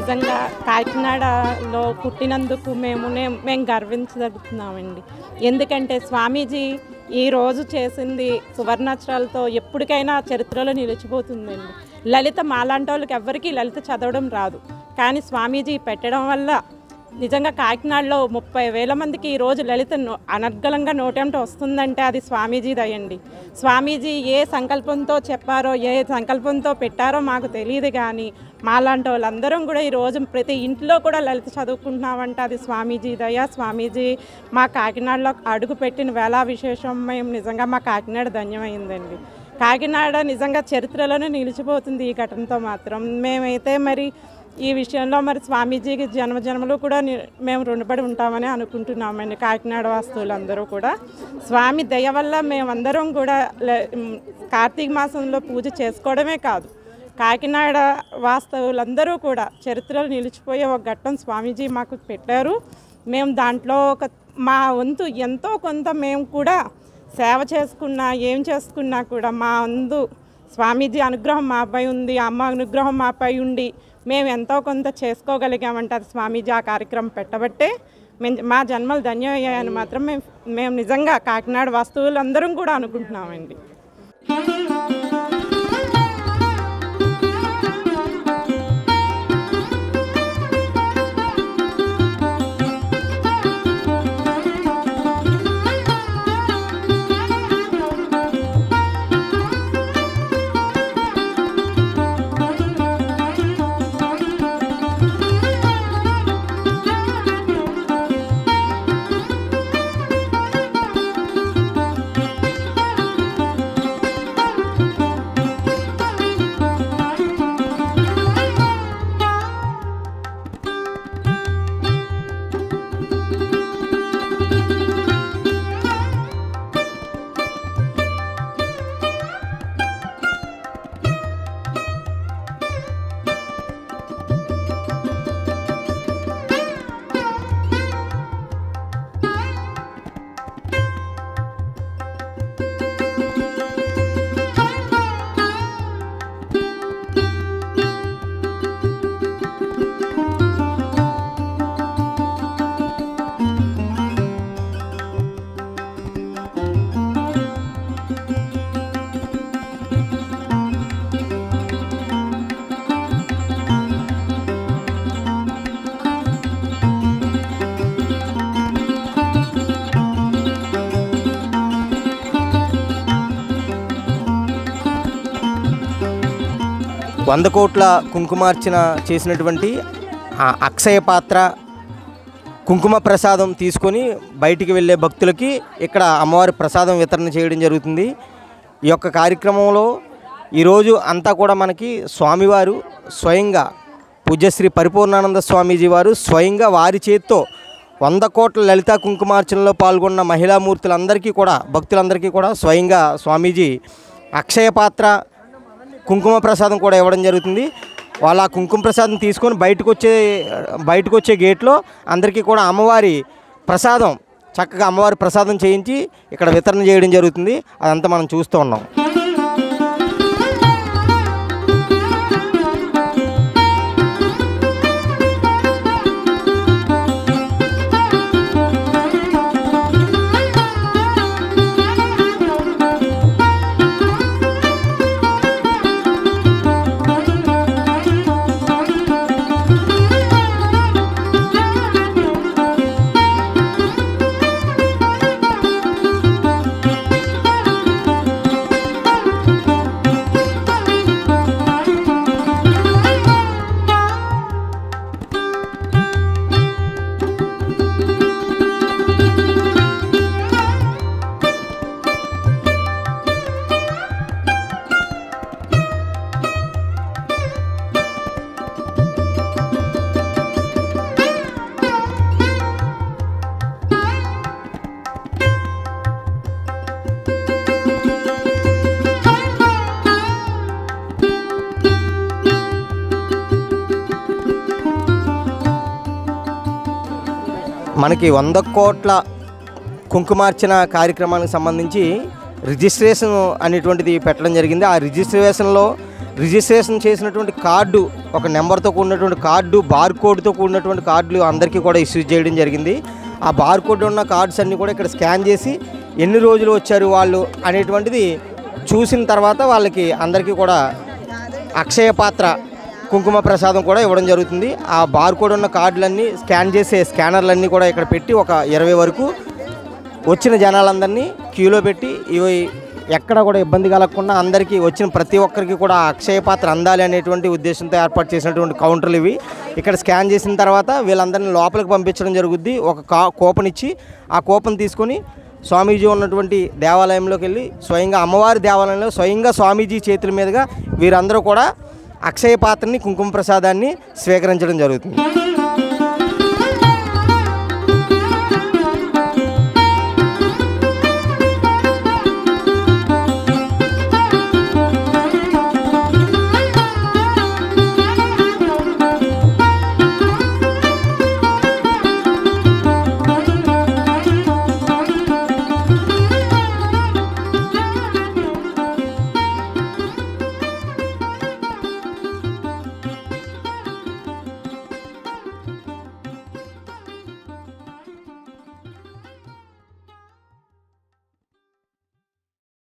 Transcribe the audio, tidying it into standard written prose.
నిజంగా కాకినాడలో పుట్టినందుకు మేము గర్వించగలుగుతున్నామండి. ఎందుకంటే స్వామీజీ ఈరోజు చేసింది సువర్ణాక్షరాలతో ఎప్పటికైనా చరిత్రలో నిలిచిపోతుందండి. లలిత మాలాంటి వాళ్ళకి ఎవరికీ లలిత చదవడం రాదు, కానీ స్వామీజీ పెట్టడం వల్ల నిజంగా కాకినాడలో 30,000 మందికి ఈరోజు లలిత అనర్గళంగా నోటెంట వస్తుందంటే అది స్వామీజీ దయండి. స్వామీజీ ఏ సంకల్పంతో చెప్పారో, ఏ సంకల్పంతో పెట్టారో మాకు తెలియదు, కానీ మాలాంటి వాళ్ళందరం కూడా ఈరోజు ప్రతి ఇంట్లో కూడా లలిత చదువుకుంటున్నామంటే అది స్వామీజీ దయ. స్వామీజీ మా కాకినాడలో అడుగు పెట్టిన వేళ విశేషం. మేము నిజంగా మా కాకినాడ ధన్యమైందండి. కాకినాడ నిజంగా చరిత్రలోనే నిలిచిపోతుంది ఈ ఘటనతో మాత్రం. మేమైతే మరి ఈ విషయంలో మరి స్వామీజీకి జన్మజన్మలు కూడా మేము రుణపడి ఉంటామని అనుకుంటున్నామండి. కాకినాడ వాస్తువులందరూ కూడా స్వామి దయ వల్ల మేమందరం కూడా కార్తీక మాసంలో పూజ చేసుకోవడమే కాదు, కాకినాడ వాస్తవులందరూ కూడా చరిత్రలో నిలిచిపోయే ఒక ఘట్టం స్వామీజీ మాకు పెట్టారు. మేము దాంట్లో మా వంతు ఎంతో కొంత మేము కూడా సేవ చేసుకున్నా, ఏం చేసుకున్నా కూడా మా వంతు స్వామీజీ అనుగ్రహం మాపై ఉంది, అమ్మ అనుగ్రహం మాపై ఉండి మేము ఎంతో కొంత చేసుకోగలిగామంటే అది స్వామీజీ ఆ కార్యక్రమం పెట్టబట్టే మా జన్మలు ధన్యమయ్యాయని మాత్రం మేము నిజంగా కాకినాడ వాస్తువులందరం కూడా అనుకుంటున్నామండి. వంద కోట్ల కుంకుమార్చన చేసినటువంటి అక్షయ పాత్ర కుంకుమ ప్రసాదం తీసుకొని బయటికి వెళ్ళే భక్తులకి ఇక్కడ అమ్మవారి ప్రసాదం వితరణ చేయడం జరుగుతుంది. ఈ యొక్క కార్యక్రమంలో ఈరోజు అంతా కూడా మనకి స్వామివారు స్వయంగా పూజ్యశ్రీ పరిపూర్ణానంద స్వామీజీ వారు స్వయంగా వారి చేతితో 100 కోట్ల లలితా కుంకుమార్చనలో పాల్గొన్న మహిళామూర్తులందరికీ కూడా భక్తులందరికీ కూడా స్వయంగా స్వామీజీ అక్షయ పాత్ర కుంకుమ ప్రసాదం కూడా ఇవ్వడం జరుగుతుంది. వాళ్ళ కుంకుమ ప్రసాదం తీసుకొని బయటకు వచ్చే గేట్లో అందరికీ కూడా అమ్మవారి ప్రసాదం చక్కగా అమ్మవారి ప్రసాదం చేయించి ఇక్కడ వితరణ చేయడం జరుగుతుంది. అదంతా మనం చూస్తూ ఉన్నాం. మనకి 100 కోట్ల కుంకుమార్చన కార్యక్రమానికి సంబంధించి రిజిస్ట్రేషన్ అనేటువంటిది పెట్టడం జరిగింది. ఆ రిజిస్ట్రేషన్లో రిజిస్ట్రేషన్ చేసినటువంటి కార్డు, ఒక నెంబర్తో కూడినటువంటి కార్డు, బార్ కోడ్తో కూడినటువంటి కార్డులు అందరికీ కూడా ఇష్యూ చేయడం జరిగింది. ఆ బార్ కోడ్ ఉన్న కార్డ్స్ అన్నీ కూడా ఇక్కడ స్కాన్ చేసి ఎన్ని రోజులు వచ్చారు వాళ్ళు అనేటువంటిది చూసిన తర్వాత వాళ్ళకి అందరికీ కూడా అక్షయ పాత్ర కుంకుమ ప్రసాదం కూడా ఇవ్వడం జరుగుతుంది. ఆ బార్ కోడ్ ఉన్న కార్డులన్నీ స్కాన్ చేసే స్కానర్లన్నీ కూడా ఇక్కడ పెట్టి ఒక 20 వరకు వచ్చిన జనాలందరినీ క్యూలో పెట్టి ఇవి ఎక్కడ కూడా ఇబ్బంది కలగకుండా అందరికీ వచ్చిన ప్రతి ఒక్కరికి కూడా అక్షయ పాత్ర అందాలి అనేటువంటి ఉద్దేశంతో ఏర్పాటు చేసినటువంటి కౌంటర్లు ఇవి. ఇక్కడ స్కాన్ చేసిన తర్వాత వీళ్ళందరినీ లోపలికి పంపించడం జరుగుద్ది. ఒక కూపన్ ఇచ్చి ఆ కూపన్ తీసుకొని స్వామీజీ ఉన్నటువంటి దేవాలయంలోకి వెళ్ళి స్వయంగా అమ్మవారి దేవాలయంలో స్వయంగా స్వామీజీ చేతుల మీదుగా వీరందరూ కూడా అక్షయ పాత్రని కుంకుమ ప్రసాదాన్ని స్వీకరించడం జరుగుతుంది.